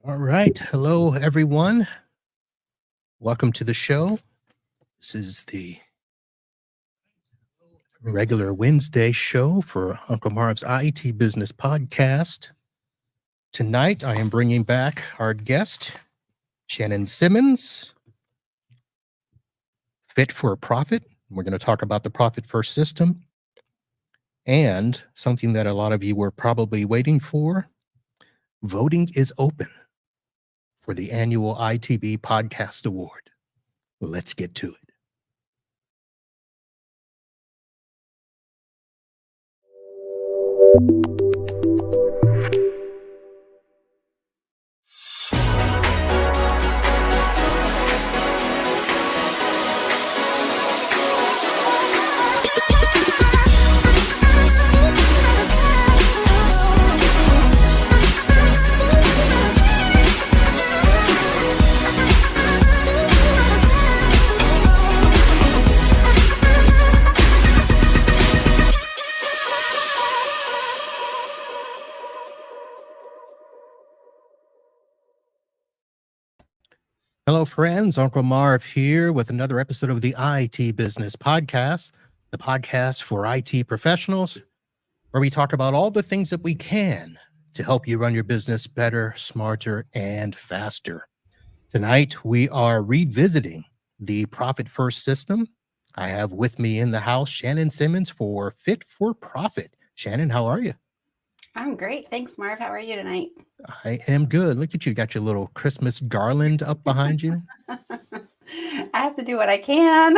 All right. Hello, everyone. Welcome to the show. This is the regular Wednesday show for Uncle Marv's IT Business Podcast. Tonight, I am bringing back our guest, Shannon Simmons, Fit for a Profit. We're going to talk about the Profit First system and something that a lot of you were probably waiting for. Voting is open for the annual ITB Podcast Award. Let's get to it. Hello, friends. Uncle Marv here with another episode of the IT Business Podcast, the podcast for IT professionals, where we talk about all the things that we can to help you run your business better, smarter, and faster. Tonight, we are revisiting the Profit First system. I have with me in the house Shannon Simmons for Fit for Profit. Shannon, how are you? I'm great. Thanks, Marv. How are you tonight? I am good. Look at you. Got your little Christmas garland up behind you. I have to do what I can.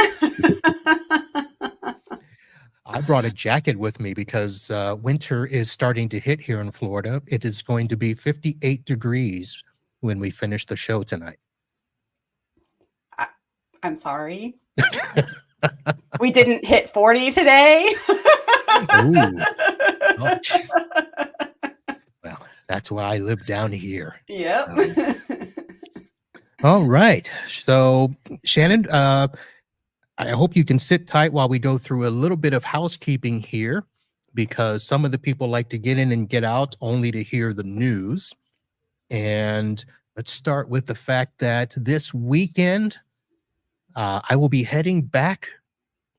I brought a jacket with me because winter is starting to hit here in Florida. It is going to be 58 degrees when we finish the show tonight. I'm sorry. We didn't hit 40 today. Ooh. Ouch. Well, that's why I live down here. Yep. All right. So, Shannon, I hope you can sit tight while we go through a little bit of housekeeping here, because some of the people like to get in and get out only to hear the news. And let's start with the fact that this weekend, I will be heading back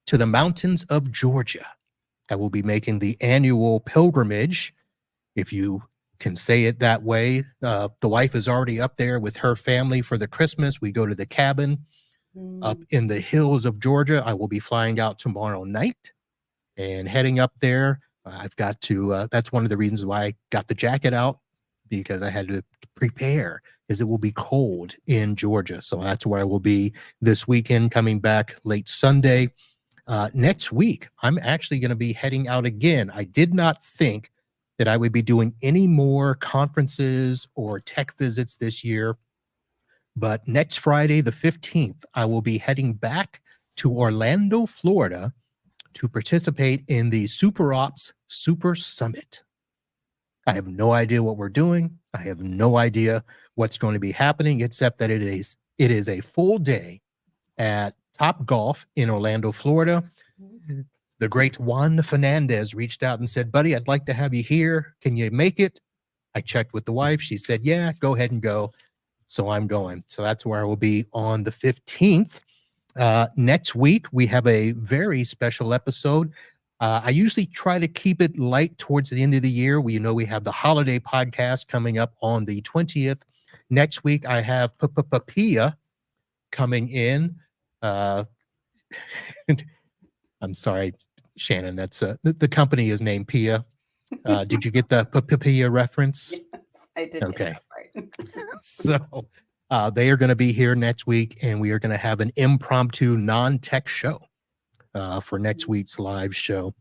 to the mountains of Georgia. I will be making the annual pilgrimage, if you can say it that way. The wife is already up there with her family for the Christmas. We go to the cabin up in the hills of Georgia. I will be flying out tomorrow night and heading up there. I've got to, that's one of the reasons why I got the jacket out, because I had to prepare, because it will be cold in Georgia. So that's where I will be this weekend, coming back late Sunday. Next week, I'm actually going to be heading out again. I did not think that I would be doing any more conferences or tech visits this year. But next Friday, the 15th, I will be heading back to Orlando, Florida, to participate in the Super Ops Super Summit. I have no idea what we're doing. I have no idea what's going to be happening, except that it is a full day at Top Golf in Orlando, Florida. The great Juan Fernandez reached out and said, "Buddy, I'd like to have you here. Can you make it?" I checked with the wife. She said, "Yeah, go ahead and go." So I'm going. So that's where I will be on the 15th. Next week, we have a very special episode. I usually try to keep it light towards the end of the year. We have the holiday podcast coming up on the 20th. Next week, I have Pia coming in. I'm sorry, Shannon. That's the company is named Pia. Did you get the Pia reference? Yes, I did. Okay. So they are going to be here next week, and we are going to have an impromptu non-tech show for next week's live show,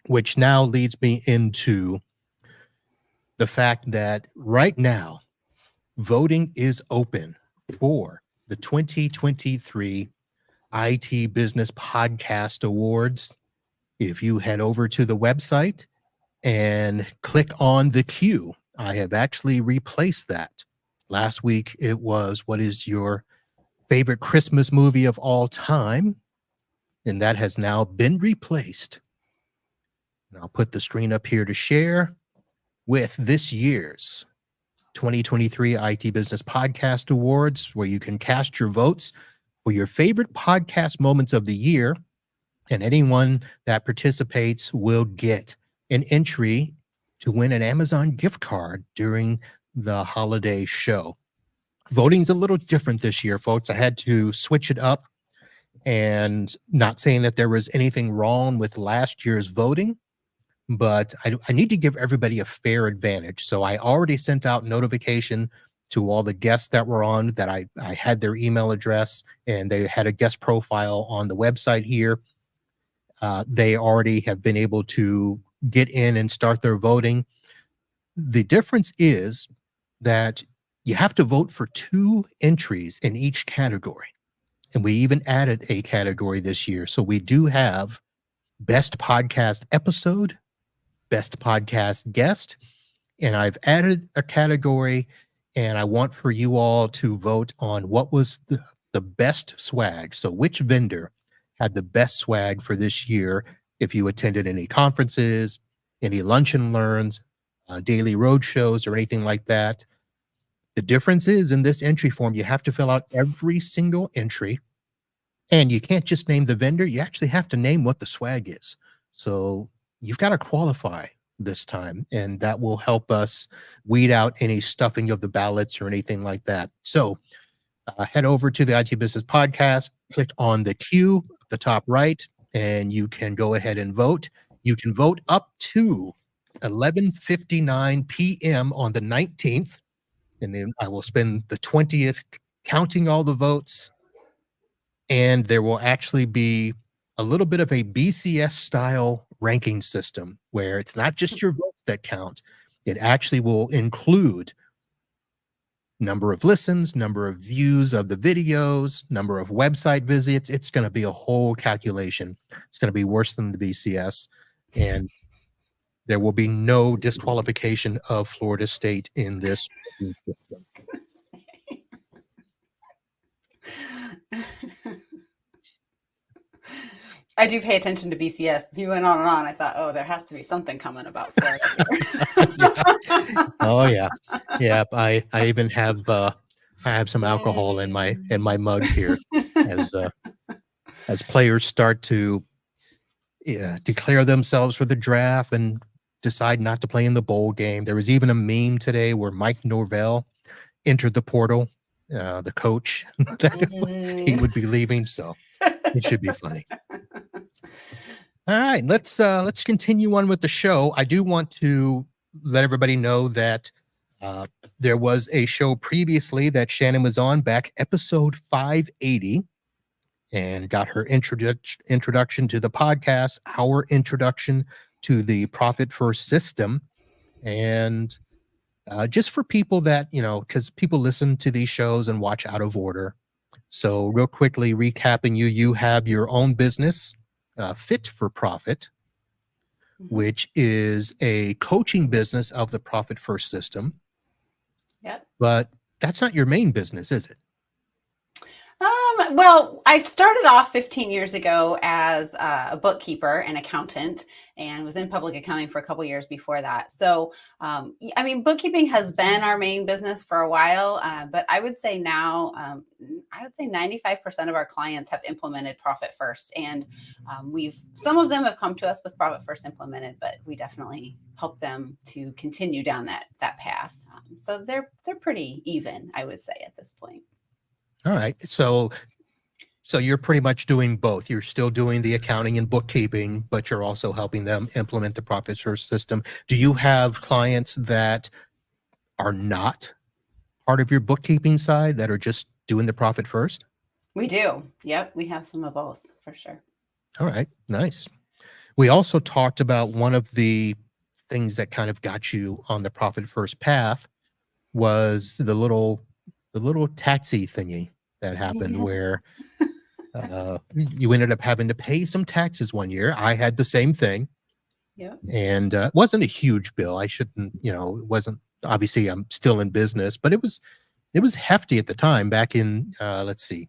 which now leads me into the fact that right now, voting is open for the 2023 IT Business Podcast Awards. If you head over to the website and click on the queue, I have actually replaced that. Last week, it was, what is your favorite Christmas movie of all time? And that has now been replaced. And I'll put the screen up here to share with this year's 2023 IT Business Podcast Awards, where you can cast your votes for your favorite podcast moments of the year. And anyone that participates will get an entry to win an Amazon gift card during the holiday show. Voting's a little different this year, folks. I had to switch it up, and not saying that there was anything wrong with last year's voting, but I need to give everybody a fair advantage. So I already sent out notification to all the guests that were on that I had their email address, and they had a guest profile on the website here. They already have been able to get in and start their voting. The difference is that you have to vote for 2 entries in each category. And we even added a category this year. So we do have best podcast episode, best podcast guest, and I've added a category, and I want for you all to vote on what was the best swag. So which vendor had the best swag for this year? If you attended any conferences, any lunch and learns, daily road shows, or anything like that. The difference is in this entry form, you have to fill out every single entry, and you can't just name the vendor. You actually have to name what the swag is. So you've got to qualify this time, and that will help us weed out any stuffing of the ballots or anything like that. So head over to the IT Business Podcast, click on the Q at the top right, and you can go ahead and vote. You can vote up to 11:59 p.m. on the 19th, and then I will spend the 20th counting all the votes, and there will actually be a little bit of a BCS style ranking system where it's not just your votes that count. It actually will include number of listens, number of views of the videos, number of website visits. It's going to be a whole calculation. It's going to be worse than the BCS, and there will be no disqualification of Florida State in this system. I do pay attention to BCS. You went on and on. I thought, oh, there has to be something coming about Florida here. Oh yeah, yeah. I even have I have some alcohol in my mug here as players start to declare themselves for the draft and decide not to play in the bowl game. There was even a meme today where Mike Norvell entered the portal, the coach that he would be leaving. So it should be funny. All right, let's continue on with the show. I do want to let everybody know that there was a show previously that Shannon was on, back episode 580, and got her introduction to the podcast, our introduction to the Profit First system. And just for people that, because people listen to these shows and watch out of order. So real quickly recapping, you have your own business, Fit for Profit, which is a coaching business of the Profit First system. Yep. But that's not your main business, is it? Well, I started off 15 years ago as a bookkeeper and accountant, and was in public accounting for a couple years before that. So, I mean, bookkeeping has been our main business for a while, but I would say now, 95% of our clients have implemented Profit First, and some of them have come to us with Profit First implemented, but we definitely help them to continue down that path. So they're pretty even, I would say, at this point. All right. So you're pretty much doing both. You're still doing the accounting and bookkeeping, but you're also helping them implement the Profit First system. Do you have clients that are not part of your bookkeeping side that are just doing the Profit First? We do. Yep. We have some of both for sure. All right. Nice. We also talked about one of the things that kind of got you on the Profit First path was the little taxi thingy that happened where you ended up having to pay some taxes one year. I had the same thing. Yeah. And it wasn't a huge bill. I shouldn't, it wasn't, obviously I'm still in business, but it was hefty at the time back in, let's see,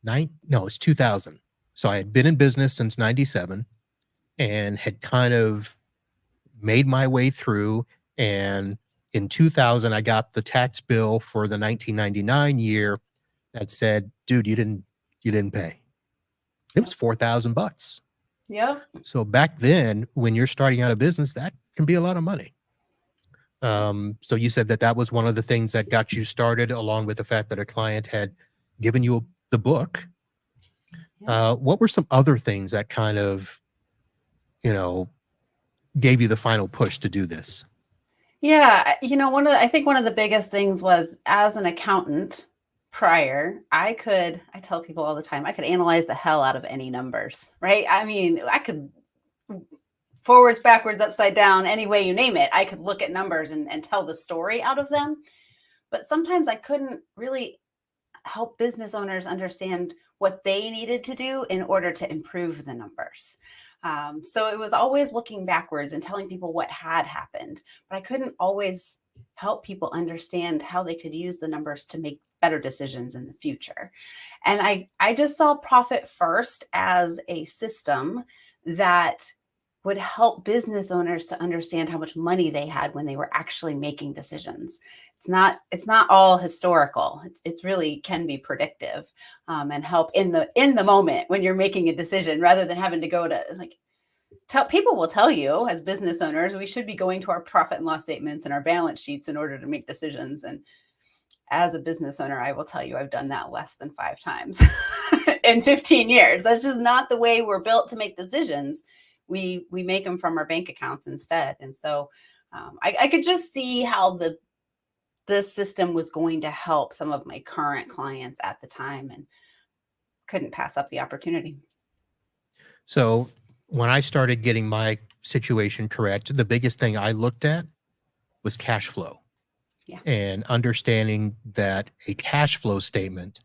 it's 2000. So I had been in business since 97 and had kind of made my way through, and in 2000, I got the tax bill for the 1999 year that said, dude, you didn't pay. It was $4,000. Yep. So back then, when you're starting out a business, that can be a lot of money. So you said that was one of the things that got you started, along with the fact that a client had given you the book. What were some other things that kind of, gave you the final push to do this? Yeah, I think one of the biggest things was, as an accountant prior, I tell people all the time, I could analyze the hell out of any numbers, right? I mean, I could forwards, backwards, upside down, any way you name it. I could look at numbers and tell the story out of them. But sometimes I couldn't really help business owners understand what they needed to do in order to improve the numbers. So it was always looking backwards and telling people what had happened, but I couldn't always help people understand how they could use the numbers to make better decisions in the future. And I just saw Profit First as a system that would help business owners to understand how much money they had when they were actually making decisions. It's not all historical. It's really can be predictive, and help in the moment when you're making a decision, rather than having to go to people will tell you, as business owners, we should be going to our profit and loss statements and our balance sheets in order to make decisions. And as a business owner, I will tell you, I've done that less than 5 times in 15 years. That's just not the way we're built to make decisions. We make them from our bank accounts instead. And so I could just see how this system was going to help some of my current clients at the time, and couldn't pass up the opportunity. So when I started getting my situation correct, the biggest thing I looked at was cash flow. Yeah. And understanding that a cash flow statement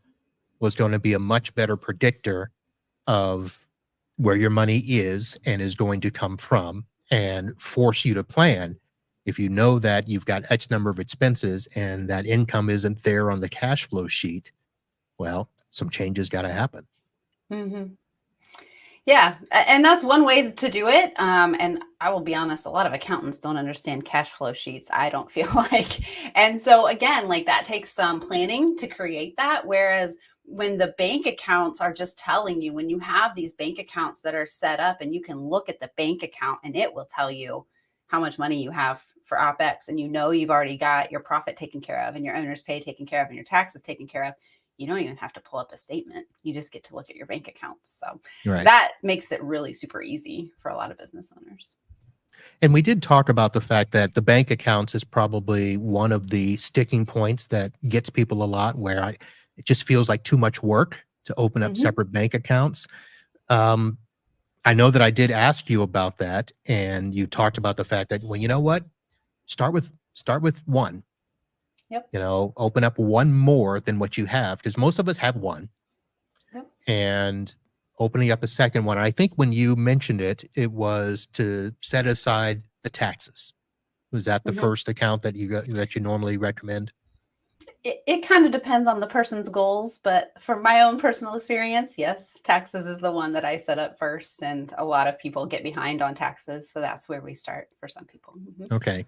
was going to be a much better predictor of where your money is and is going to come from, and force you to plan. If you know that you've got X number of expenses and that income isn't there on the cash flow sheet, well, some changes got to happen. Mm-hmm. Yeah, and that's one way to do it. And I will be honest, a lot of accountants don't understand cash flow sheets, I don't feel like. And so again, like, that takes some planning to create that. Whereas when the bank accounts are just telling you, when you have these bank accounts that are set up and you can look at the bank account and it will tell you how much money you have for OpEx, and you've already got your profit taken care of and your owner's pay taken care of and your taxes taken care of. You don't even have to pull up a statement. You just get to look at your bank accounts. So that makes it really super easy for a lot of business owners. And we did talk about the fact that the bank accounts is probably one of the sticking points that gets people a lot, where it just feels like too much work to open up separate bank accounts. I know that I did ask you about that, and you talked about the fact that, well, you know what? Start with one. Yep. Open up one more than what you have, because most of us have one. Yep. And opening up a second one, I think when you mentioned it, it was to set aside the taxes. Was that the first account that you normally recommend? It kind of depends on the person's goals, but from my own personal experience, yes, taxes is the one that I set up first, and a lot of people get behind on taxes, so that's where we start for some people. Okay.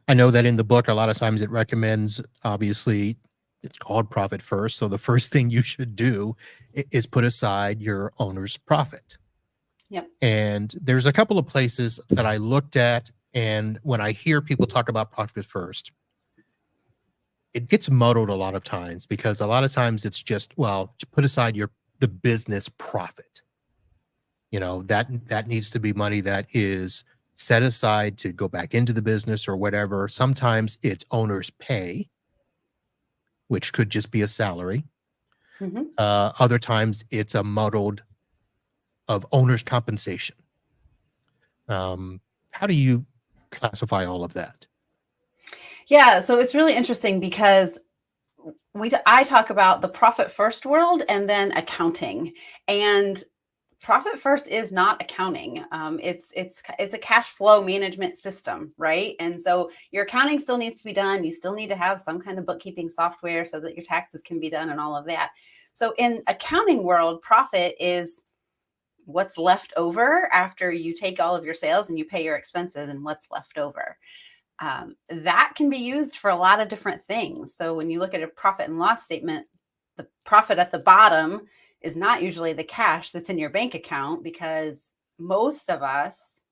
I know that in the book, a lot of times it recommends, obviously, it's called Profit First, so the first thing you should do is put aside your owner's profit. Yep. And there's a couple of places that I looked at, and when I hear people talk about Profit First, it gets muddled a lot of times, because a lot of times it's just, well, put aside the business profit. That needs to be money that is set aside to go back into the business or whatever. Sometimes it's owner's pay, which could just be a salary. Other times it's a muddled of owner's compensation. How do you classify all of that? Yeah, so it's really interesting, because I talk about the Profit First world and then accounting. And Profit First is not accounting. It's a cash flow management system, right? And so your accounting still needs to be done. You still need to have some kind of bookkeeping software so that your taxes can be done and all of that. So in accounting world, profit is what's left over after you take all of your sales and you pay your expenses, and what's left over. that can be used for a lot of different things. So when you look at a profit and loss statement, the profit at the bottom is not usually the cash that's in your bank account, because most of us,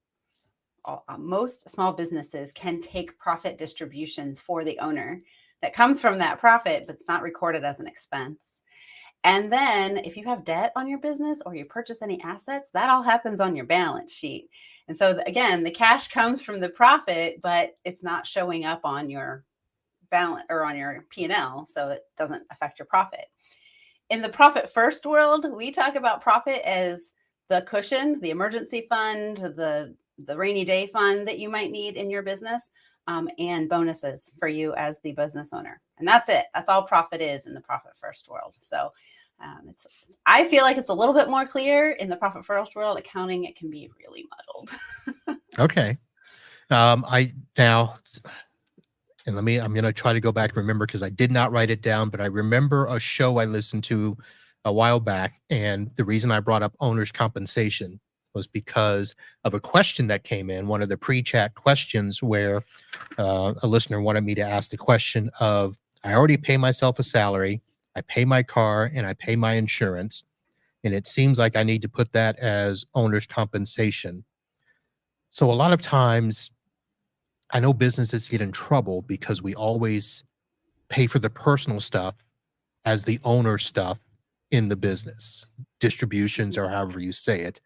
most small businesses can take profit distributions for the owner that comes from that profit, but it's not recorded as an expense. And then if you have debt on your business or you purchase any assets, that all happens on your balance sheet. And so again, the cash comes from the profit, but it's not showing up on your balance or on your P&L, so it doesn't affect your profit. In the profit first world, we talk about profit as the cushion, the emergency fund, the rainy day fund that you might need in your business, and bonuses for you as the business owner. And that's it. That's all profit is in the profit first world. So I feel like it's a little bit more clear in the profit first world. Accounting, it can be really muddled. Okay. I'm going to try to go back and remember, because I did not write it down, but I remember a show I listened to a while back. And the reason I brought up owner's compensation was because of a question that came in, one of the pre-chat questions, where a listener wanted me to ask the question of, I already pay myself a salary, I pay my car, and I pay my insurance. And it seems like I need to put that as owner's compensation. So a lot of times I know businesses get in trouble because we always pay for the personal stuff as the owner stuff in the business, distributions, or however you say it.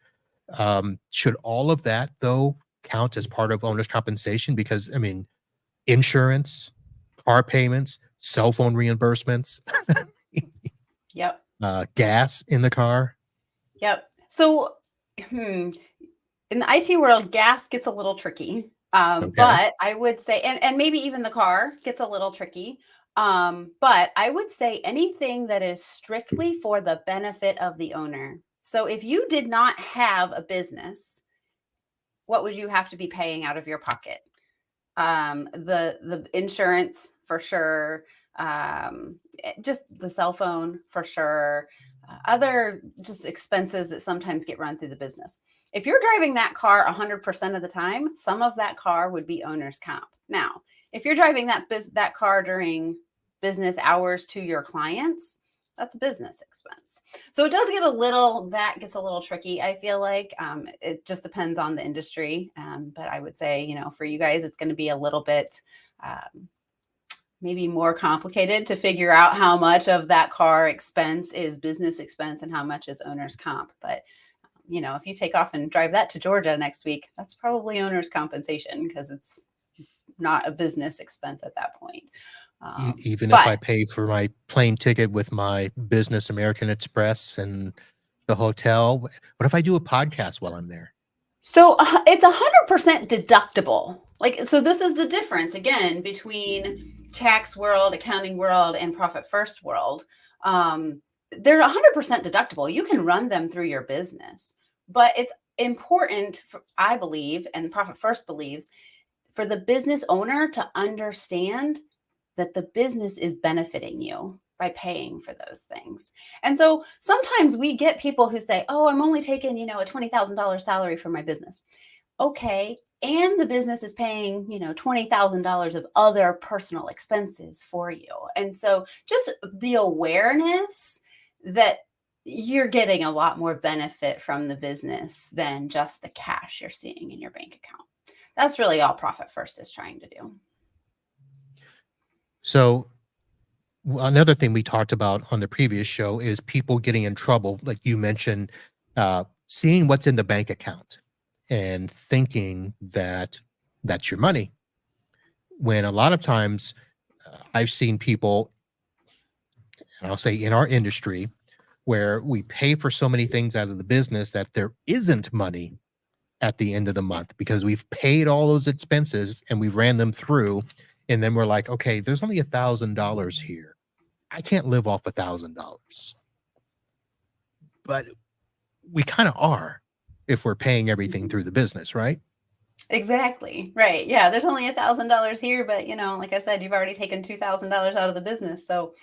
Should all of that, though, count as part of owner's compensation? Because, I mean, insurance, car payments, cell phone reimbursements, Yep. gas in the car. Yep. So in the IT world, gas gets a little tricky. Okay. But I would say, and maybe even the car gets a little tricky. But I would say anything that is strictly for the benefit of the owner. So if you did not have a business, what would you have to be paying out of your pocket? The insurance for sure, just the cell phone for sure, other just expenses that sometimes get run through the business. If you're driving that car 100% of the time, some of that car would be owner's comp. Now, if you're driving that car during business hours to your clients, that's a business expense. So it does get that gets a little tricky. I feel like it just depends on the industry. But I would say, for you guys, it's going to be a little bit maybe more complicated to figure out how much of that car expense is business expense and how much is owner's comp. But if you take off and drive that to Georgia next week, that's probably owner's compensation, because it's not a business expense at that point. Even if I pay for my plane ticket with my business American Express and the hotel, what if I do a podcast while I'm there? So it's 100% deductible. So this is the difference again between tax world, accounting world, and profit first world. They're 100% deductible. You can run them through your business, but it's important, I believe, and Profit First believes, for the business owner to understand that the business is benefiting you by paying for those things. And so sometimes we get people who say, oh, I'm only taking, a $20,000 salary for my business. Okay. And the business is paying, $20,000 of other personal expenses for you. And so just the awareness that you're getting a lot more benefit from the business than just the cash you're seeing in your bank account. That's really all Profit First is trying to do. So another thing we talked about on the previous show is people getting in trouble, like you mentioned, seeing what's in the bank account and thinking that that's your money. When a lot of times I've seen people, and I'll say in our industry, where we pay for so many things out of the business that there isn't money at the end of the month because we've paid all those expenses and we've ran them through. And then we're like, okay, there's only $1,000 here. I can't live off $1,000. But we kind of are if we're paying everything through the business, right? Exactly. Right. Yeah. There's only $1,000 here, but like I said, you've already taken $2,000 out of the business. So,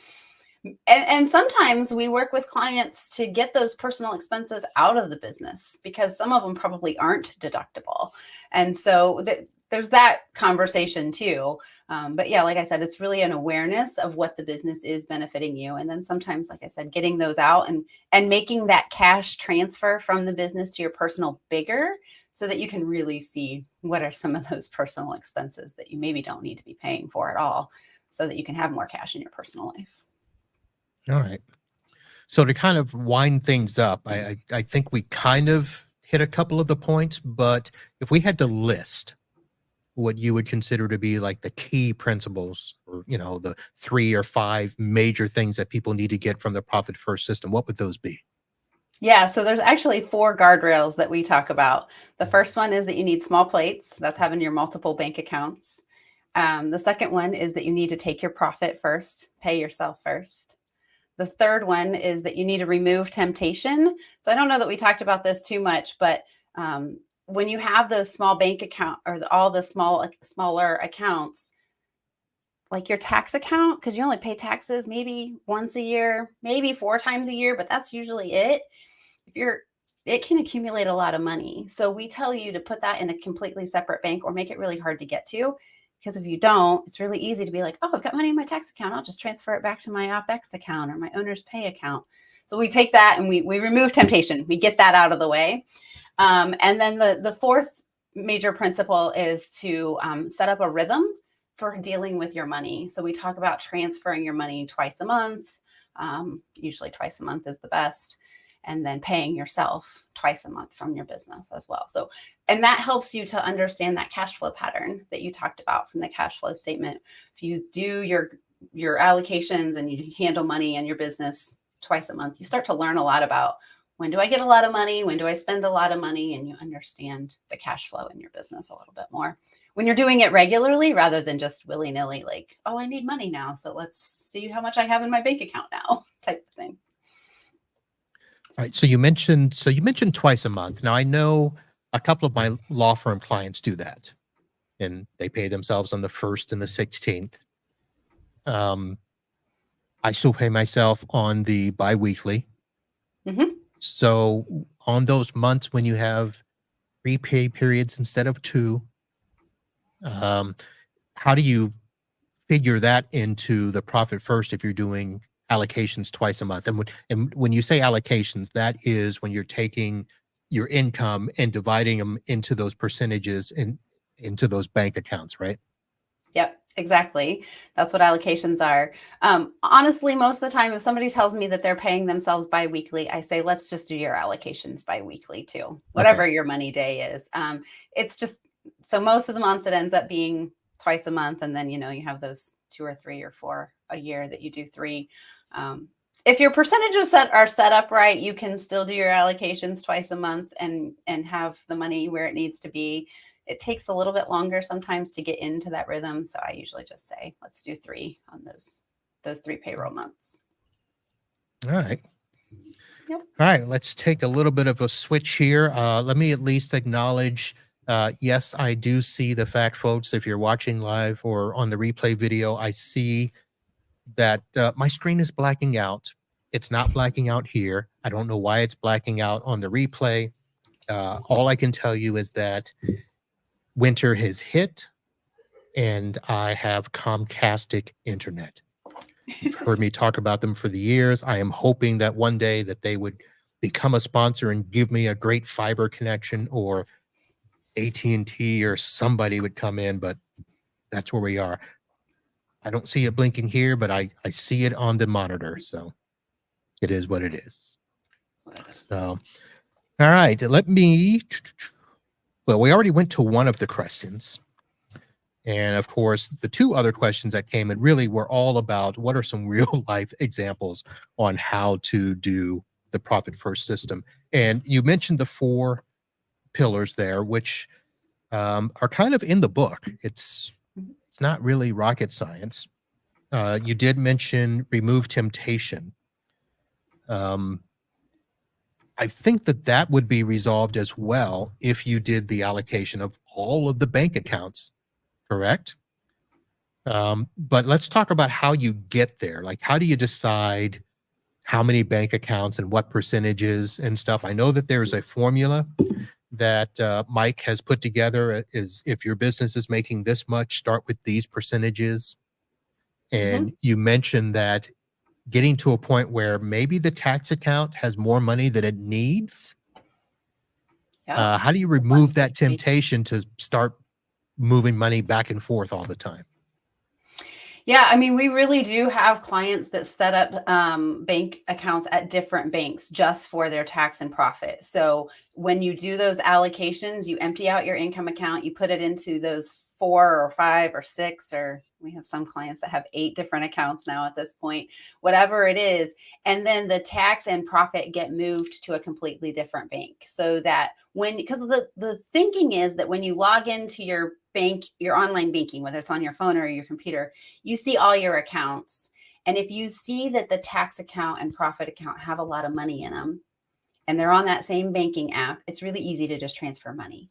and sometimes we work with clients to get those personal expenses out of the business because some of them probably aren't deductible. And so there's that conversation too. But yeah, like I said, it's really an awareness of what the business is benefiting you. And then sometimes, like I said, getting those out and making that cash transfer from the business to your personal bigger, so that you can really see what are some of those personal expenses that you maybe don't need to be paying for at all, so that you can have more cash in your personal life. All right. So to kind of wind things up, I think we kind of hit a couple of the points, but if we had to list what you would consider to be like the key principles, or, you know, the 3 or 5 major things that people need to get from the profit first system, what would those be? Yeah, so there's actually 4 guardrails that we talk about. The first one is that you need small plates. That's having your multiple bank accounts. The second one is that you need to take your profit first, pay yourself first. The third one is that you need to remove temptation. So I don't know that we talked about this too much, but when you have those small bank account, or all the smaller accounts, like your tax account, because you only pay taxes maybe once a year, maybe 4 times a year, but that's usually it. It can accumulate a lot of money. So we tell you to put that in a completely separate bank, or make it really hard to get to. Because if you don't, it's really easy to be like, oh, I've got money in my tax account. I'll just transfer it back to my OpEx account or my owner's pay account. So we take that and we remove temptation. We get that out of the way. And then the fourth major principle is to set up a rhythm for dealing with your money. So we talk about transferring your money twice a month. Usually twice a month is the best. And then paying yourself twice a month from your business as well. So, and that helps you to understand that cash flow pattern that you talked about from the cash flow statement. If you do your allocations and you handle money in your business twice a month, you start to learn a lot about, when do I get a lot of money? When do I spend a lot of money? And you understand the cash flow in your business a little bit more when you're doing it regularly, rather than just willy-nilly, like, oh, I need money now, so let's see how much I have in my bank account now, type of thing. All right. So you mentioned twice a month. Now I know a couple of my law firm clients do that, and they pay themselves on the 1st and the 16th. I still pay myself on the biweekly. Mm-hmm. So on those months when you have 3 pay periods instead of 2, how do you figure that into the profit first if you're doing allocations twice a month? And when you say allocations, that is when you're taking your income and dividing them into those percentages and into those bank accounts, right? Yep, exactly. That's what allocations are. Honestly, most of the time, if somebody tells me that they're paying themselves biweekly, I say, let's just do your allocations biweekly too, Okay. whatever your money day is. It's just, so most of the months it ends up being twice a month. And then, you have those 2 or 3 or 4 a year that you do 3. If your percentages are set up right, you can still do your allocations twice a month and have the money where it needs to be. It takes a little bit longer sometimes to get into that rhythm. So I usually just say, let's do 3 on those 3 payroll months. All right. Yep. All right. Let's take a little bit of a switch here. Let me at least acknowledge, yes, I do see the fact, folks. If you're watching live or on the replay video, I see that my screen is blacking out. It's not blacking out here. I don't know why it's blacking out on the replay. All I can tell you is that winter has hit and I have Comcastic internet. You've heard me talk about them for the years. I am hoping that one day that they would become a sponsor and give me a great fiber connection, or AT&T or somebody would come in, but that's where we are. I don't see it blinking here, but I see it on the monitor. So it is what it is. So, all right, well, we already went to one of the questions. And of course, the 2 other questions that came in really were all about what are some real life examples on how to do the profit first system. And you mentioned the 4 pillars there, which are kind of in the book. It's not really rocket science. You did mention remove temptation. I think that would be resolved as well if you did the allocation of all of the bank accounts, correct? But let's talk about how you get there. Like, how do you decide how many bank accounts and what percentages and stuff? I know that there's a formula that Mike has put together is if your business is making this much, start with these percentages. Hmm. And you mentioned that getting to a point where maybe the tax account has more money than it needs. Yep. How do you It wants remove to that see. temptation to start moving money back and forth all the time? Yeah, I mean, we really do have clients that set up bank accounts at different banks just for their tax and profit. So when you do those allocations, you empty out your income account, you put it into those 4 or 5 or 6, or we have some clients that have 8 different accounts now at this point, whatever it is. And then the tax and profit get moved to a completely different bank so that because the thinking is that when you log into your bank, your online banking, whether it's on your phone or your computer, you see all your accounts. And if you see that the tax account and profit account have a lot of money in them and they're on that same banking app, it's really easy to just transfer money.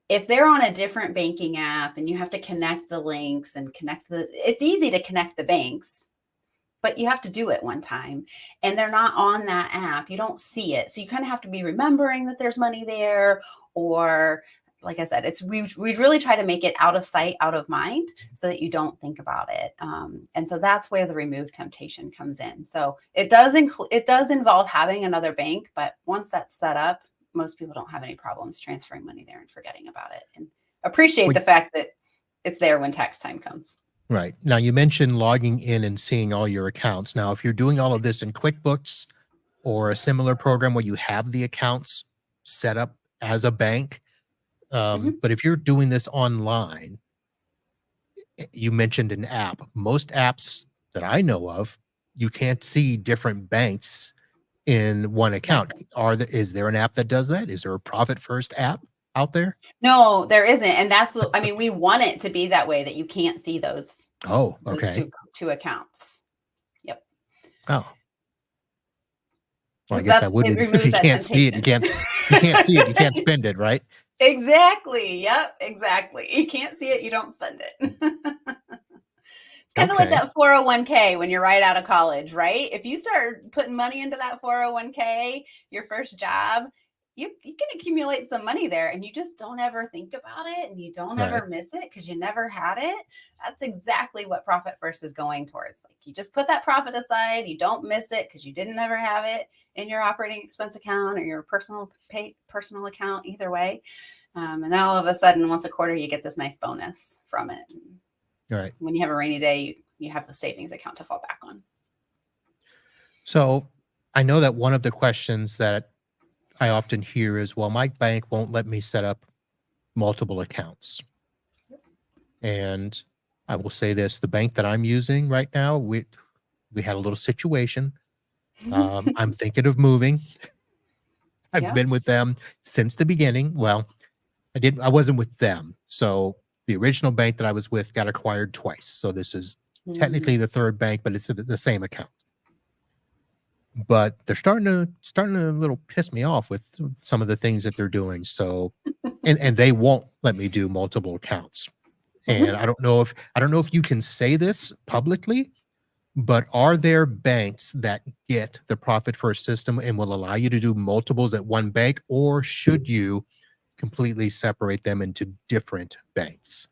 If they're on a different banking app and you have to connect the links and it's easy to connect the banks, but you have to do it one time and they're not on that app. You don't see it. So you kind of have to be remembering that there's money there, or like I said, we really try to make it out of sight, out of mind, so that you don't think about it. And so that's where the remove temptation comes in. So it does involve having another bank, but once that's set up, most people don't have any problems transferring money there and forgetting about it, and appreciate the fact that it's there when tax time comes. Right. Now, you mentioned logging in and seeing all your accounts. Now, if you're doing all of this in QuickBooks or a similar program where you have the accounts set up as a bank, Mhm. but if you're doing this online, you mentioned an app. Most apps that I know of, you can't see different banks in one account. Exactly. Is there an app that does that? Is there a Profit First app out there? No, there isn't, and I mean, we want it to be that way, that you can't see Oh, those okay. two accounts. Yep, Oh, well, I because guess I it wouldn't. If removes you that can't see it, temptation. you can't see it, you can't spend it, right? Exactly. Yep, exactly. You can't see it, you don't spend it. It's kind of like Okay. that 401k when you're right out of college, right? If you start putting money into that 401k, your first job, you can accumulate some money there and you just don't ever think about it and you don't Right. ever miss it because you never had it. That's exactly what Profit First is going towards. Like, you just put that profit aside, you don't miss it because you didn't ever have it in your operating expense account or your personal account, either way. And then all of a sudden, once a quarter, you get this nice bonus from it. All right. When you have a rainy day, you have a savings account to fall back on. So I know that one of the questions that I often hear is, well, my bank won't let me set up multiple accounts. And I will say this, the bank that I'm using right now, we had a little situation. I'm thinking of moving. I've Yeah. been with them since the beginning. Well, I wasn't with them. So the original bank that I was with got acquired twice. So this is Mm. technically the third bank, but it's the same account. But they're starting to a little piss me off with some of the things that they're doing. So and they won't let me do multiple accounts. And Mhm. I don't know if you can say this publicly, but are there banks that get the Profit First system and will allow you to do multiples at one bank, or should you completely separate them into different banks?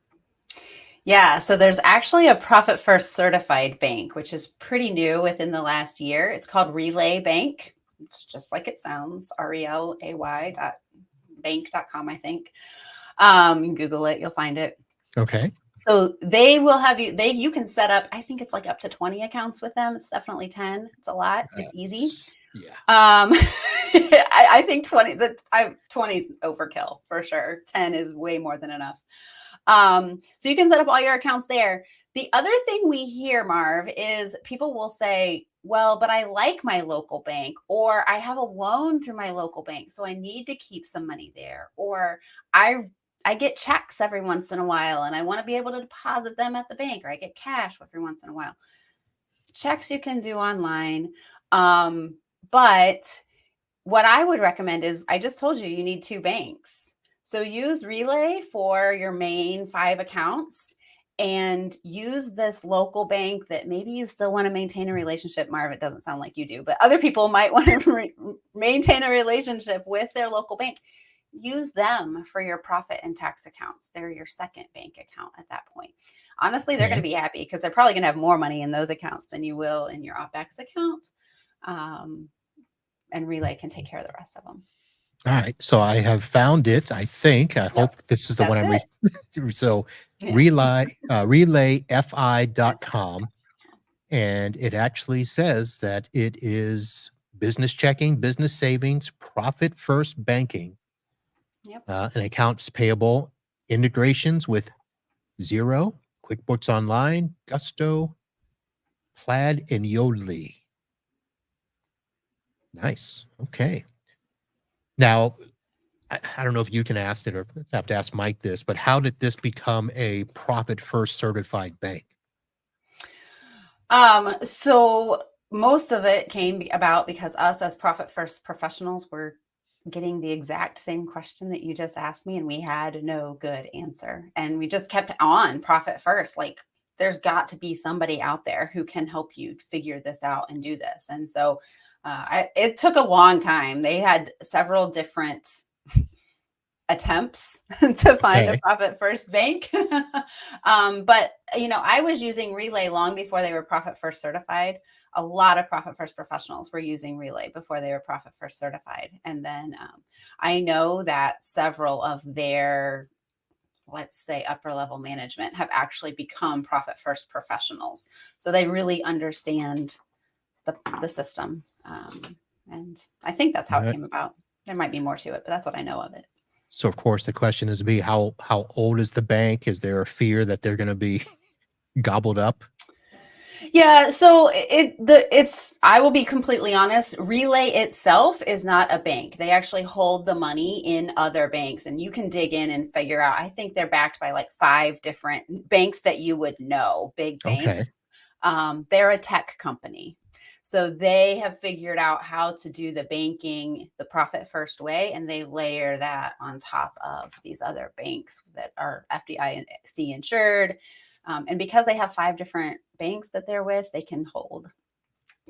Yeah, so there's actually a Profit First certified bank, which is pretty new within the last year. It's called Relay Bank. It's just like it sounds, RELAY bank.com, I think. You can Google it, you'll find it. Okay. So they will have you can set up, I think it's like up to 20 accounts with them. It's definitely 10. It's a lot. It's easy. Yeah. I think 20 is overkill for sure. 10 is way more than enough. So you can set up all your accounts there. The other thing we hear, Marv, is people will say, well, but I like my local bank, or I have a loan through my local bank, so I need to keep some money there, or I I get checks every once in a while and I want to be able to deposit them at the bank, or I get cash every once in a while. Checks you can do online. But what I would recommend is, I just told you, you need 2 banks. So use Relay for your main 5 accounts and use this local bank that maybe you still want to maintain a relationship. Marv, it doesn't sound like you do, but other people might want to maintain a relationship with their local bank. use them for your profit and tax accounts. They're your second bank account at that point. Honestly, they're going to Okay. be happy because they're probably going to have more money in those accounts than you will in your OPEX account. And Relay can take care of the rest of them. All right. So I have found it. I think. I Yep, hope this is the one that's I'm it. so Yes. relayfi.com. And it actually says that it is business checking, business savings, profit first banking, Yep. and accounts payable integrations with Zero, QuickBooks Online, Gusto, Plaid, and Yodlee. Nice. Okay. Now, I don't know if you can ask it or have to ask Mike this, but how did this become a profit first certified bank? So most of it came about because us as profit first professionals were getting the exact same question that you just asked me, and we had no good answer. And we just kept on profit first. Like, there's got to be somebody out there who can help you figure this out and do this. And so it took a long time. They had several different attempts to find a Okay. profit first bank. But I was using Relay long before they were profit first certified. A lot of profit first professionals were using Relay before they were profit first certified. And then I know that several of their, let's say, upper level management have actually become profit first professionals. So they really understand the system. And I think that's All how it right. came about. There might be more to it, but that's what I know of it. So of course the question is to be how old is the bank? Is there a fear that they're going to be gobbled up? Yeah, so it's I will be completely honest, Relay itself is not a bank. They actually hold the money in other banks, and you can dig in and figure out. I think they're backed by like 5 different banks that you would know, big Okay. banks. They're a tech company. So they have figured out how to do the banking the profit first way, and they layer that on top of these other banks that are FDIC insured. And because they have 5 different banks that they're with, they can hold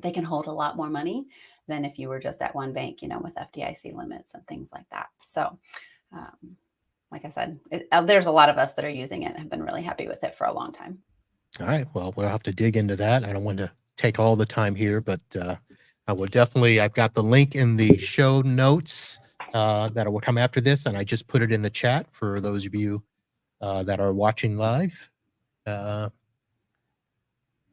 a lot more money than if you were just at one bank, with FDIC limits and things like that. So, like I said, there's a lot of us that are using it and have been really happy with it for a long time. All right. Well, we'll have to dig into that. I don't want to take all the time here, but I will definitely. I've got the link in the show notes that will come after this, and I just put it in the chat for those of you that are watching live. I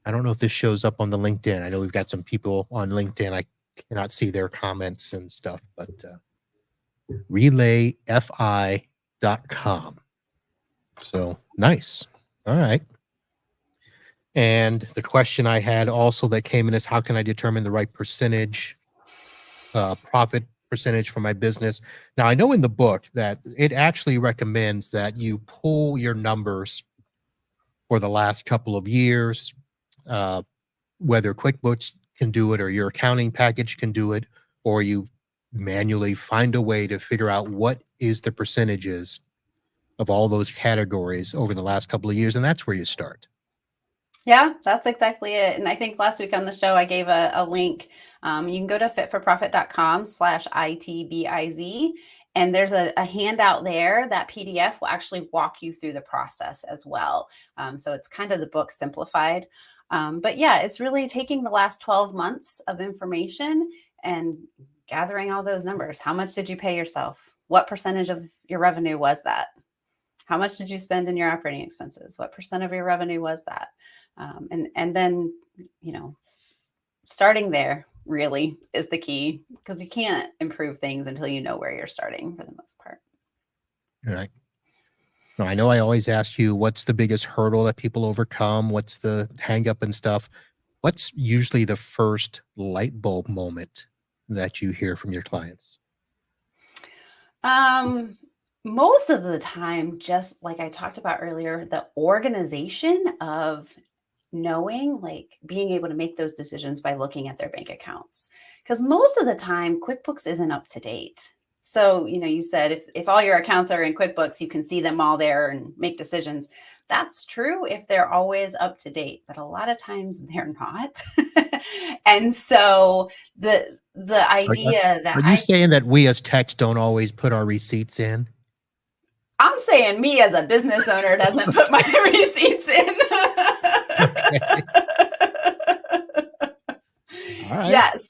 don't know if this shows up on the LinkedIn. I know we've got some people on LinkedIn. I cannot see their comments and stuff, but relayfi.com. So nice. All right. And the question I had also that came in is how can I determine the right profit percentage for my business? Now, I know in the book that it actually recommends that you pull your numbers for the last couple of years, uh, whether QuickBooks can do it or your accounting package can do it, or you manually find a way to figure out what is the percentages of all those categories over the last couple of years. And that's where you start. Yeah, that's exactly it. And I think last week on the show, I gave a link. You can go to fitforprofit.com/ITBIZ. And there's a handout there. That PDF will actually walk you through the process as well. So it's kind of the book simplified. But yeah, it's really taking the last 12 months of information and gathering all those numbers. How much did you pay yourself? What percentage of your revenue was that? How much did you spend in your operating expenses? What percent of your revenue was that? And then, starting there really is the key because you can't improve things until you know where you're starting for the most part. All right. Now, I know I always ask you what's the biggest hurdle that people overcome? What's the hang up and stuff? What's usually the first light bulb moment that you hear from your clients? Most of the time, just like I talked about earlier, the organization of knowing, like being able to make those decisions by looking at their bank accounts. Because most of the time, QuickBooks isn't up to date. So, you said if all your accounts are in QuickBooks, you can see them all there and make decisions. That's true if they're always up to date, but a lot of times they're not. And so the idea Are that you saying that we as techs don't always put our receipts in? I'm saying me as a business owner doesn't put my receipts in. Okay. All right. Yes.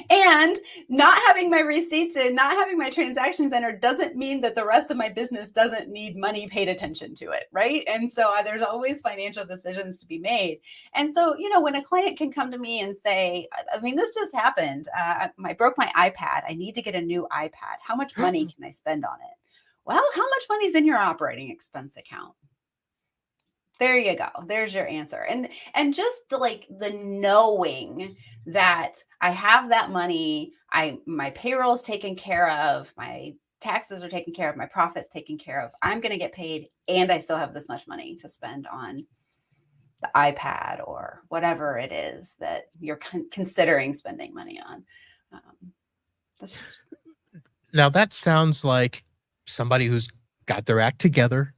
And not having my receipts in, not having my transactions entered doesn't mean that the rest of my business doesn't need money paid attention to it, right? And so there's always financial decisions to be made. And so, when a client can come to me and say, I mean, this just happened. I broke my iPad. I need to get a new iPad. How much money can I spend on it? Well, how much money is in your operating expense account? There you go. There's your answer. And just the knowing that I have that money, my payroll's taken care of, my taxes are taken care of, my profits taken care of. I'm going to get paid and I still have this much money to spend on the iPad or whatever it is that you're considering spending money on. That's just Now that sounds like somebody who's got their act together.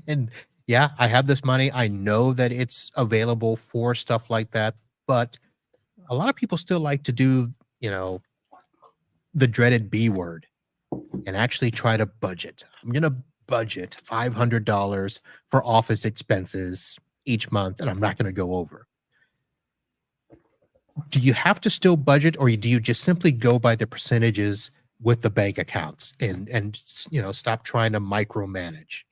And yeah, I have this money. I know that it's available for stuff like that, but a lot of people still like to do, the dreaded B word and actually try to budget. I'm going to budget $500 for office expenses each month, and I'm not going to go over. Do you have to still budget, or do you just simply go by the percentages with the bank accounts and stop trying to micromanage?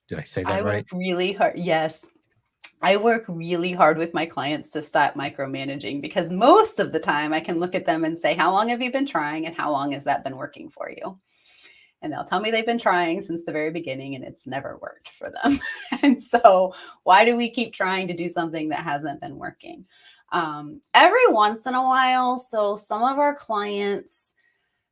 Did I say that I right? work really hard. Yes. I work really hard with my clients to stop micromanaging because most of the time I can look at them and say, how long have you been trying and how long has that been working for you? And they'll tell me they've been trying since the very beginning and it's never worked for them. And so why do we keep trying to do something that hasn't been working? Every once in a while, so some of our clients,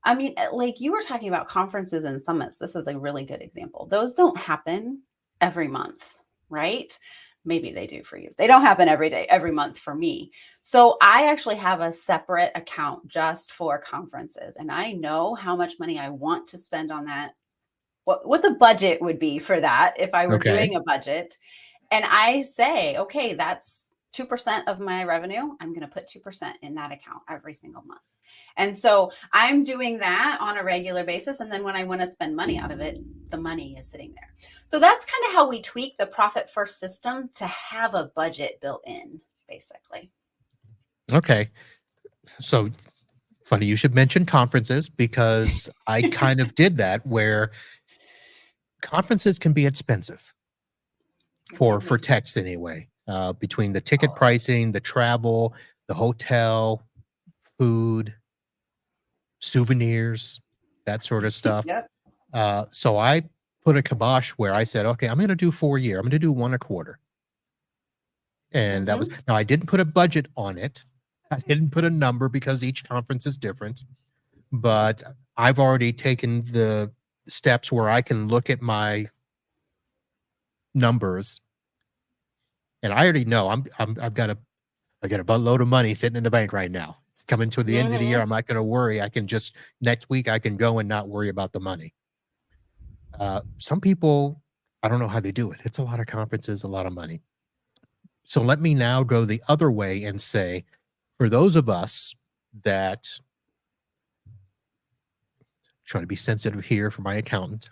I mean, like you were talking about conferences and summits. This is a really good example. Those don't happen every month, right? Maybe they do for you. They don't happen every day, every month for me. So I actually have a separate account just for conferences. And I know how much money I want to spend on that, what the budget would be for that if I were Okay. doing a budget. And I say, okay, that's 2% of my revenue. I'm going to put 2% in that account every single month. And so I'm doing that on a regular basis. And then when I want to spend money out of it, the money is sitting there. So that's kind of how we tweak the profit first system to have a budget built in, basically. Okay. So funny you should mention conferences, because I kind of did that, where conferences can be expensive for techs anyway. Between the ticket pricing, the travel, the hotel, food, souvenirs, that sort of stuff. Yep. So I put a kibosh where I said, okay, I'm going to do 4 year. I'm going to do one a quarter. And that was, Mm-hmm. now I didn't put a budget on it. I didn't put a number because each conference is different, but I've already taken the steps where I can look at my numbers and I already know I've got I got a buttload of money sitting in the bank right now. It's coming to the end of the year. Mm-hmm. I'm not going to worry. I can just, next week I can go and not worry about the money. Some people, I don't know how they do it. It's a lot of conferences, a lot of money. So let me now go the other way and say, for those of us that, trying to be sensitive here for my accountant,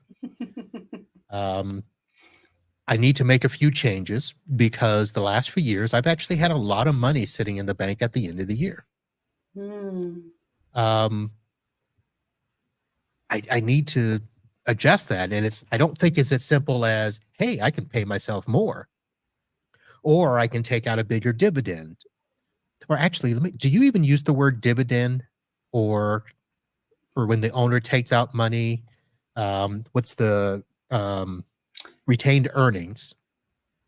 I need to make a few changes because the last few years I've actually had a lot of money sitting in the bank at the end of the year. Um, I need to adjust that. And I don't think it's as simple as, hey, I can pay myself more, or I can take out a bigger dividend. Or actually, do you even use the word dividend, or when the owner takes out money? What's the retained earnings?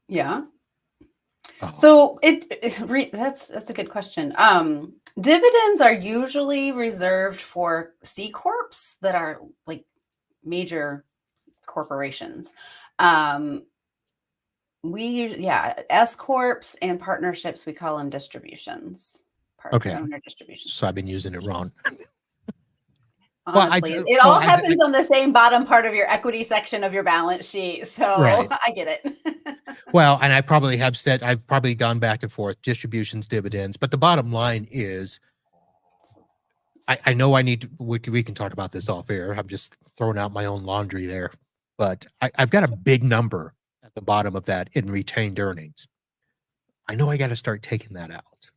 Yeah. Oh, So that's a good question. Dividends are usually reserved for C corps that are like major corporations. S corps and partnerships, we call them distributions, partner okay. owner distributions. So I've been using it wrong. Well, Honestly, it all happens on the same bottom part of your equity section of your balance sheet. So right. I get it. Well, and I've probably gone back and forth, distributions, dividends, but the bottom line is, I know I need to, we can talk about this off air. I'm just throwing out my own laundry there, but I've got a big number at the bottom of that in retained earnings. I know I got to start taking that out,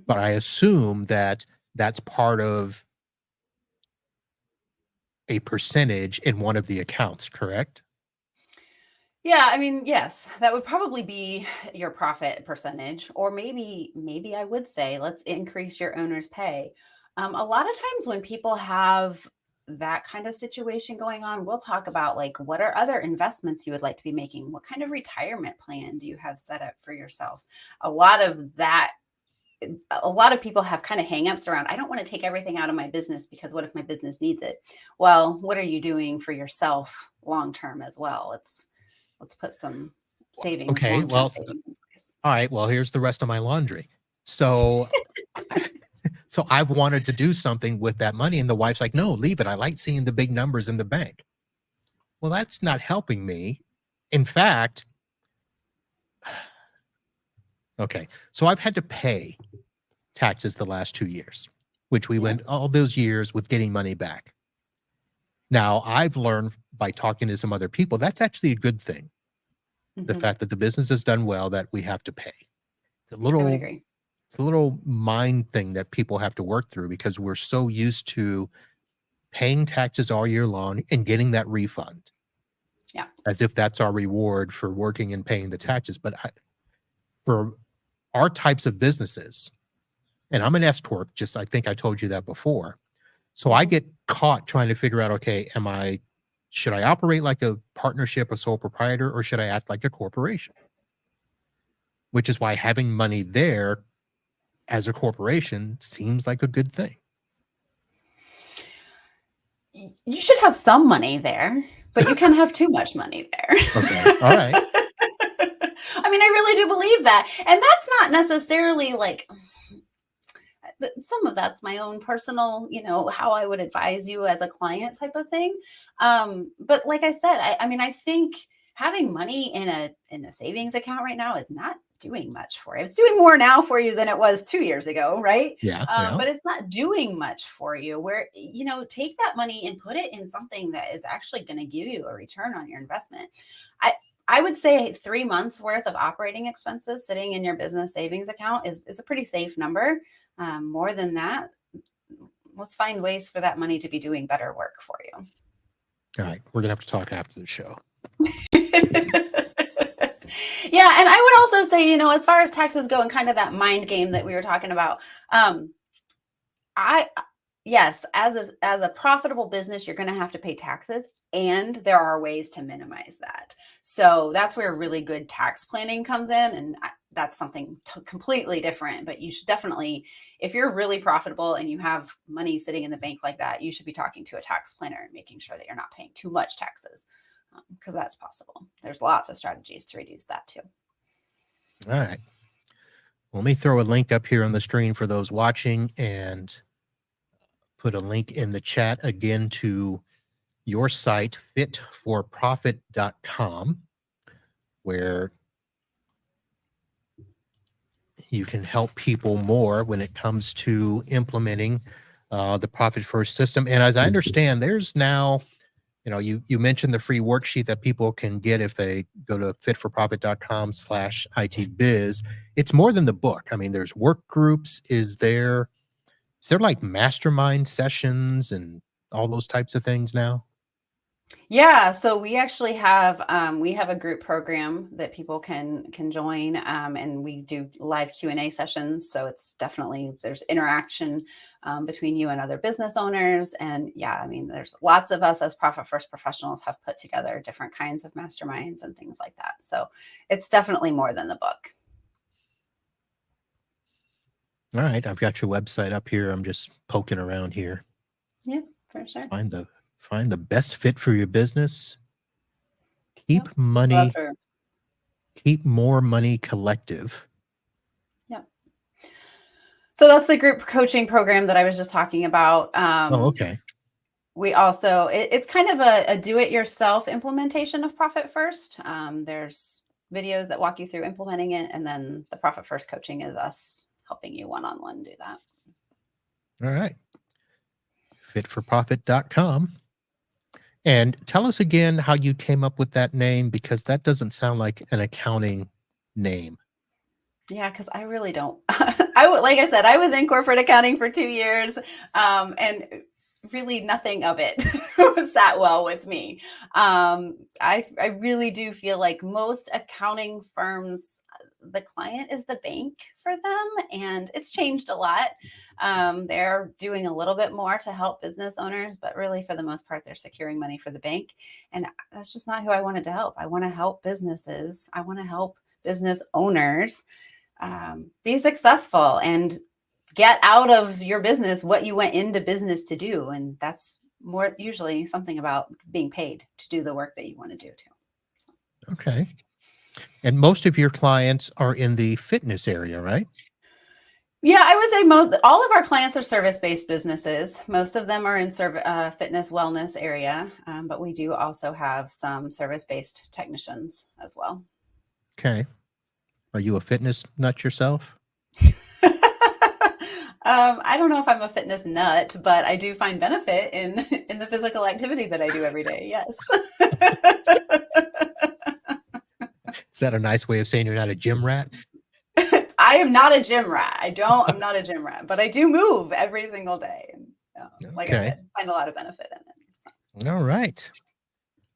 but I assume that that's part of a percentage in one of the accounts, correct? Yeah, I mean, yes, that would probably be your profit percentage, or maybe I would say let's increase your owner's pay. A lot of times when people have that kind of situation going on, we'll talk about like what are other investments you would like to be making? What kind of retirement plan do you have set up for yourself? A lot of that a lot of people have kind of hangups around, I don't want to take everything out of my business because what if my business needs it? Well, what are you doing for yourself long term as well? Let's put some savings, Okay, long-term well, savings in place. all right. Well, here's the rest of my laundry. So, so I've wanted to do something with that money, and the wife's like, "No, leave it. I like seeing the big numbers in the bank." Well, that's not helping me. In fact, okay, so I've had to pay taxes the last 2 years, which we Yeah. went all those years with getting money back. Now, I've learned by talking to some other people that's actually a good thing. The Mhm. fact that the business has done well, that we have to pay. It's a I would little agree. it's a little mind thing that people have to work through because we're so used to paying taxes all year long and getting that refund Yeah. as if that's our reward for working and paying the taxes. But for our types of businesses, and I'm an S corp, just I think I told you that before. So I Mhm. get caught trying to figure out, okay, should I operate like a partnership, a sole proprietor, or should I act like a corporation? Which is why having money there as a corporation seems like a good thing. You should have some money there, but you can have too much money there. Okay. All right. I mean, I really do believe that. And that's not necessarily like some of that's my own personal, how I would advise you as a client type of thing. But like I said, I mean, I think having money in a savings account right now is not doing much for you. It's doing more now for you than it was 2 years ago, right? Yeah. Yeah. But it's not doing much for you. Where take that money and put it in something that is actually going to give you a return on your investment. I I would say 3 months worth of operating expenses sitting in your business savings account is a pretty safe number. More than that, let's find ways for that money to be doing better work for you. All right. We're gonna have to talk after the show. Yeah, and I would also say, as far as taxes go and kind of that mind game that we were talking about, um, I yes, as a profitable business, you're going to have to pay taxes, and there are ways to minimize that. So that's where really good tax planning comes in, and that's something completely different. But you should definitely, if you're really profitable and you have money sitting in the bank like that, you should be talking to a tax planner and making sure that you're not paying too much taxes, because that's possible. There's lots of strategies to reduce that too. All right. Let me throw a link up here on the screen for those watching and put a link in the chat again to your site, fitforprofit.com, where you can help people more when it comes to implementing the Profit First system. And as I understand, there's now, you mentioned the free worksheet that people can get if they go to fitforprofit.com/itbiz. It's more than the book. I mean, there's work groups. Is there like mastermind sessions and all those types of things now? Yeah, so we have a group program that people can join, and we do live Q&A sessions. So it's definitely there's interaction between you and other business owners, and yeah, I mean there's lots of us as profit first professionals have put together different kinds of masterminds and things like that. So it's definitely more than the book. All right, I've got your website up here. I'm just poking around here. Yeah, for sure. Find the find the best fit for your business. Yep. Keep So that's money, where. keep more money collective. Yep. So that's the group coaching program that I was just talking about. Oh, okay. We also, it's kind of a do-it-yourself implementation of Profit First. There's videos that walk you through implementing it, and then the Profit First coaching is us helping you one-on-one do that. All right. Fitforprofit.com. And tell us again how you came up with that name, because that doesn't sound like an accounting name. Yeah, because I really don't. Like I said, I was in corporate accounting for 2 years, and really nothing of it sat well with me. I really do feel like most accounting firms, the client is the bank for them, and it's changed a lot. They're doing a little bit more to help business owners, but really for the most part, they're securing money for the bank. And that's just not who I wanted to help. I want to help businesses. I want to help business owners be successful and get out of your business what you went into business to do. And that's more usually something about being paid to do the work that you want to do too. Okay. And most of your clients are in the fitness area, right? Yeah, I would say all of our clients are service-based businesses. Most of them are in fitness wellness area, but we do also have some service-based technicians as well. Okay. Are you a fitness nut yourself? I don't know if I'm a fitness nut, but I do find benefit in the physical activity that I do every day. Yes. Is that a nice way of saying you're not a gym rat? I am not a gym rat. I'm not a gym rat, but I do move every single day. And like I Okay. said, find a lot of benefit in it. So. All right.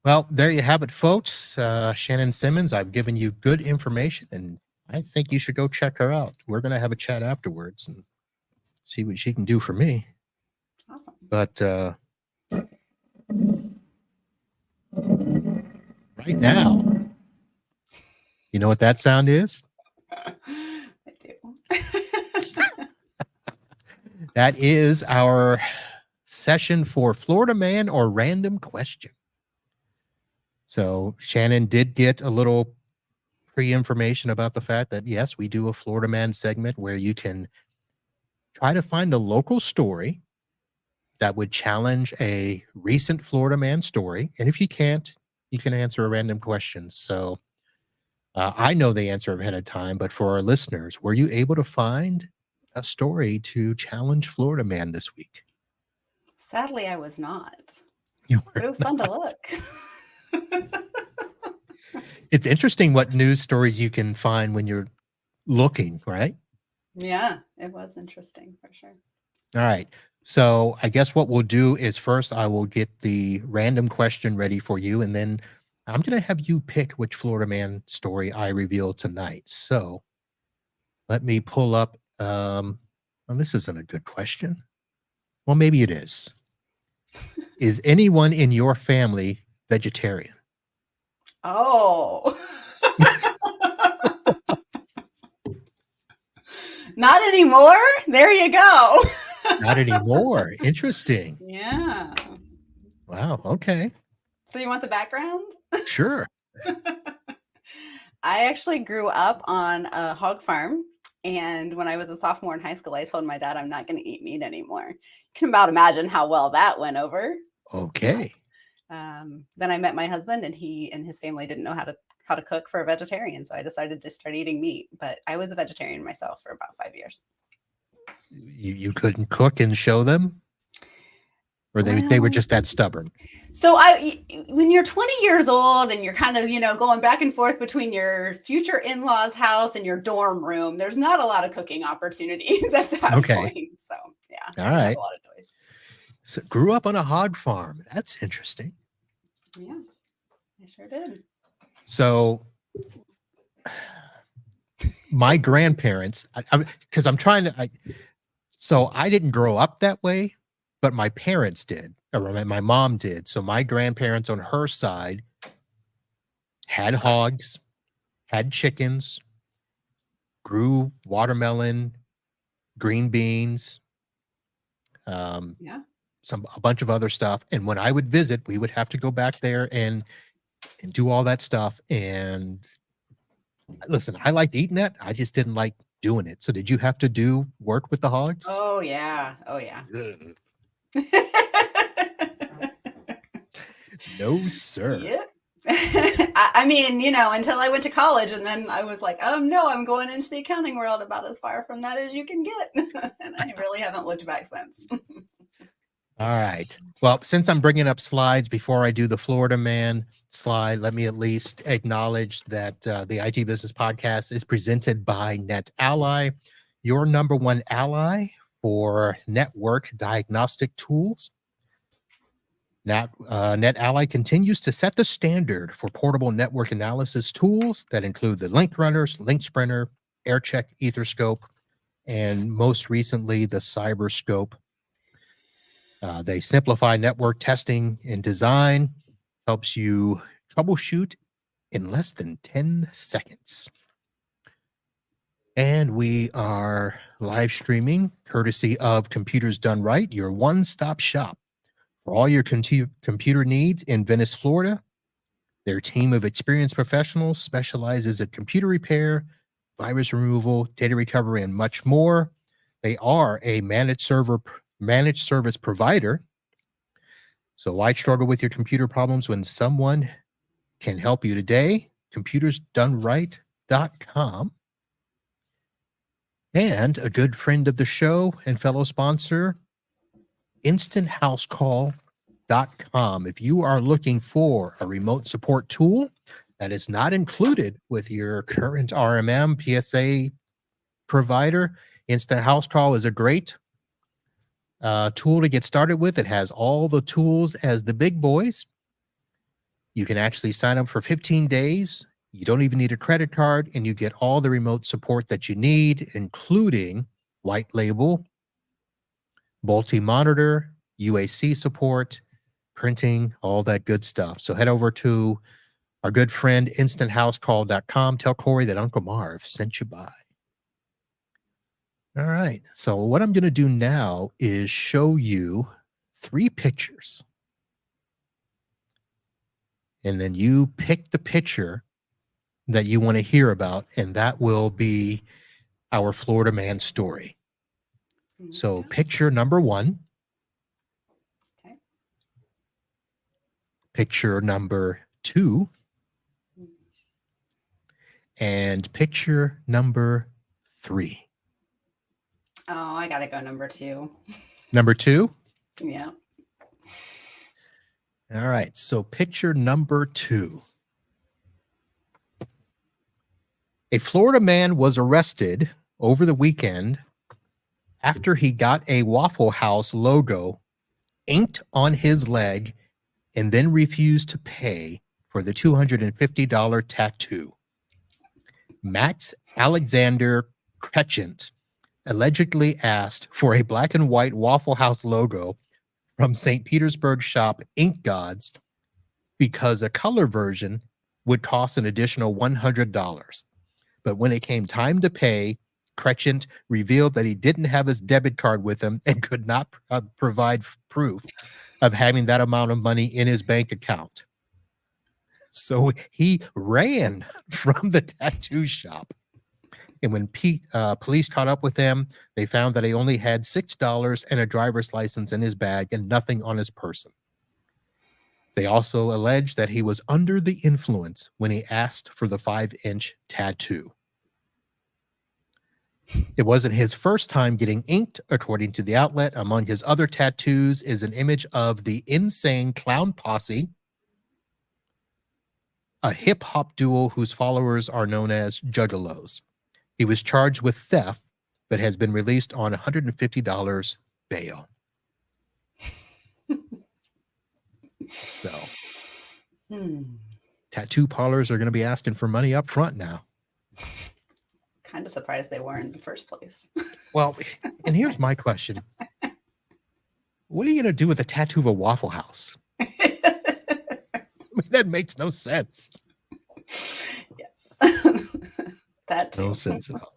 Well, there you have it, folks. Shannon Simmons, I've given you good information, and I think you should go check her out. We're going to have a chat afterwards and see what she can do for me. Awesome. But right now, you know what that sound is? I do. That is our session for Florida Man or Random Question. So Shannon did get a little pre-information about the fact that, yes, we do a Florida Man segment where you can try to find a local story that would challenge a recent Florida Man story. And if you can't, you can answer a random question. So I know the answer ahead of time, but for our listeners, were you able to find a story to challenge Florida Man this week? Sadly, I was not. You But it was fun to look. It's interesting what news stories you can find when you're looking, right? Yeah, it was interesting for sure. All right. So I guess what we'll do is first I will get the random question ready for you, and then I'm going to have you pick which Florida Man story I reveal tonight. So let me pull up. Well, this isn't a good question. Well, maybe it is. Is anyone in your family vegetarian? Oh. Not anymore. There you go. Not anymore. Interesting. Yeah. Wow. Okay. So you want the background? Sure. I actually grew up on a hog farm. And when I was a sophomore in high school, I told my dad I'm not going to eat meat anymore. You can about imagine how well that went over. Okay. Then I met my husband, and he and his family didn't know how to cook for a vegetarian. So I decided to start eating meat. But I was a vegetarian myself for about 5 years. You couldn't cook and show them? Or they were just that stubborn? So when you're 20 years old and you're kind of, going back and forth between your future in-laws house and your dorm room, there's not a lot of cooking opportunities at that point. So yeah. All right. A lot of choice. So grew up on a hog farm. That's interesting. Yeah, I sure did. So my grandparents, because I'm trying to, so I didn't grow up that way, but my parents did, or my mom did. So my grandparents on her side had hogs, had chickens, grew watermelon, green beans, a bunch of other stuff. And when I would visit, we would have to go back there and do all that stuff. And listen, I liked eating that. I just didn't like doing it. So did you have to do work with the hogs? Oh yeah. Oh yeah. Ugh. No, sir. Yep. I mean, until I went to college, and then I was like, no, I'm going into the accounting world, about as far from that as you can get. And I really haven't looked back since. All right. Well, since I'm bringing up slides before I do the Florida Man slide, let me at least acknowledge that the IT Business Podcast is presented by NetAlly, your number one ally for network diagnostic tools. NetAlly continues to set the standard for portable network analysis tools that include the Link Runners, Link Sprinter, AirCheck, Etherscope, and most recently the CyberScope. They simplify network testing and design, helps you troubleshoot in less than 10 seconds. And we are live streaming courtesy of Computers Done Right, your one-stop shop for all your computer needs in Venice, Florida. Their team of experienced professionals specializes in computer repair, virus removal, data recovery, and much more. They are a managed service provider. So why struggle with your computer problems when someone can help you today? ComputersDoneRight.com. And a good friend of the show and fellow sponsor, InstantHouseCall.com. If you are looking for a remote support tool that is not included with your current RMM PSA provider, Instant House Call is a great tool to get started with. It has all the tools as the big boys. You can actually sign up for 15 days. You don't even need a credit card, and you get all the remote support that you need, including white label, multi-monitor, UAC support, printing, all that good stuff. So head over to our good friend, InstantHouseCall.com. Tell Corey that Uncle Marv sent you by. All right. So what I'm going to do now is show you 3 pictures. And then you pick the picture that you want to hear about, and that will be our Florida Man story. So picture number 1. Okay. Picture number 2. And picture number 3. Oh, I gotta go number 2. Number 2? Yeah. All right. So picture number 2. A Florida man was arrested over the weekend after he got a Waffle House logo inked on his leg and then refused to pay for the $250 tattoo. Max Alexander Cretchent allegedly asked for a black and white Waffle House logo from St. Petersburg shop Ink Gods because a color version would cost an additional $100. But when it came time to pay, Cretchent revealed that he didn't have his debit card with him and could not provide proof of having that amount of money in his bank account. So he ran from the tattoo shop. And when police caught up with him, they found that he only had $6 and a driver's license in his bag and nothing on his person. They also alleged that he was under the influence when he asked for the 5-inch tattoo. It wasn't his first time getting inked, according to the outlet. Among his other tattoos is an image of the Insane Clown Posse, a hip-hop duo whose followers are known as Juggalos. He was charged with theft, but has been released on $150 bail. So, tattoo parlors are going to be asking for money up front now. Kind of surprised they weren't in the first place. Well, and here's my question. What are you going to do with a tattoo of a Waffle House? I mean, that makes no sense. Yes. That too. No sense at all.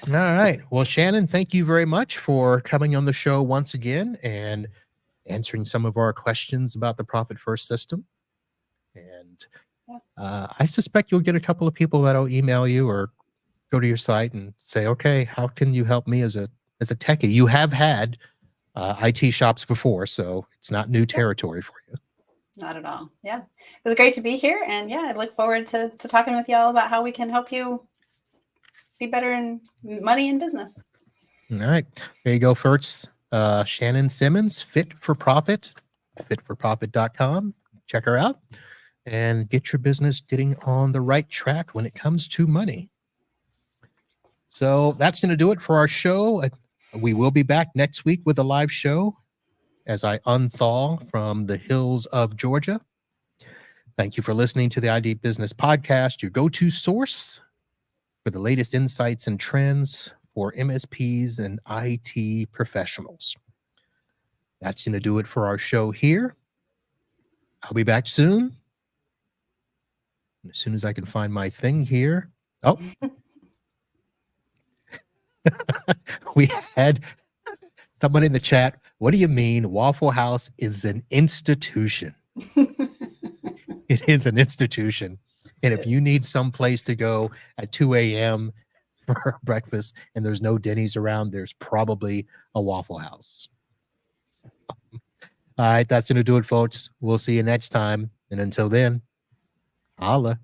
All right. Well, Shannon, thank you very much for coming on the show once again and answering some of our questions about the Profit First system. And I suspect you'll get a couple of people that'll email you or go to your site and say, okay, how can you help me as a techie? You have had IT shops before, so it's not new territory for you. Not at all. Yeah. It was great to be here. And yeah, I look forward to talking with y'all about how we can help you be better in money and business. All right. There you go, first. Shannon Simmons, Fit for Profit, fitforprofit.com. Check her out and get your business getting on the right track when it comes to money. So that's going to do it for our show. We will be back next week with a live show as I unthaw from the hills of Georgia. Thank you for listening to the ID Business Podcast, your go-to source for the latest insights and trends for MSPs and IT professionals. That's going to do it for our show here. I'll be back soon. And as soon as I can find my thing here. Oh. We had someone in the chat. What do you mean Waffle House is an institution? It is an institution. And if you need some place to go at 2 a.m. for breakfast and there's no Denny's around, there's probably a Waffle House. All right, that's going to do it, folks. We'll see you next time. And until then, holla.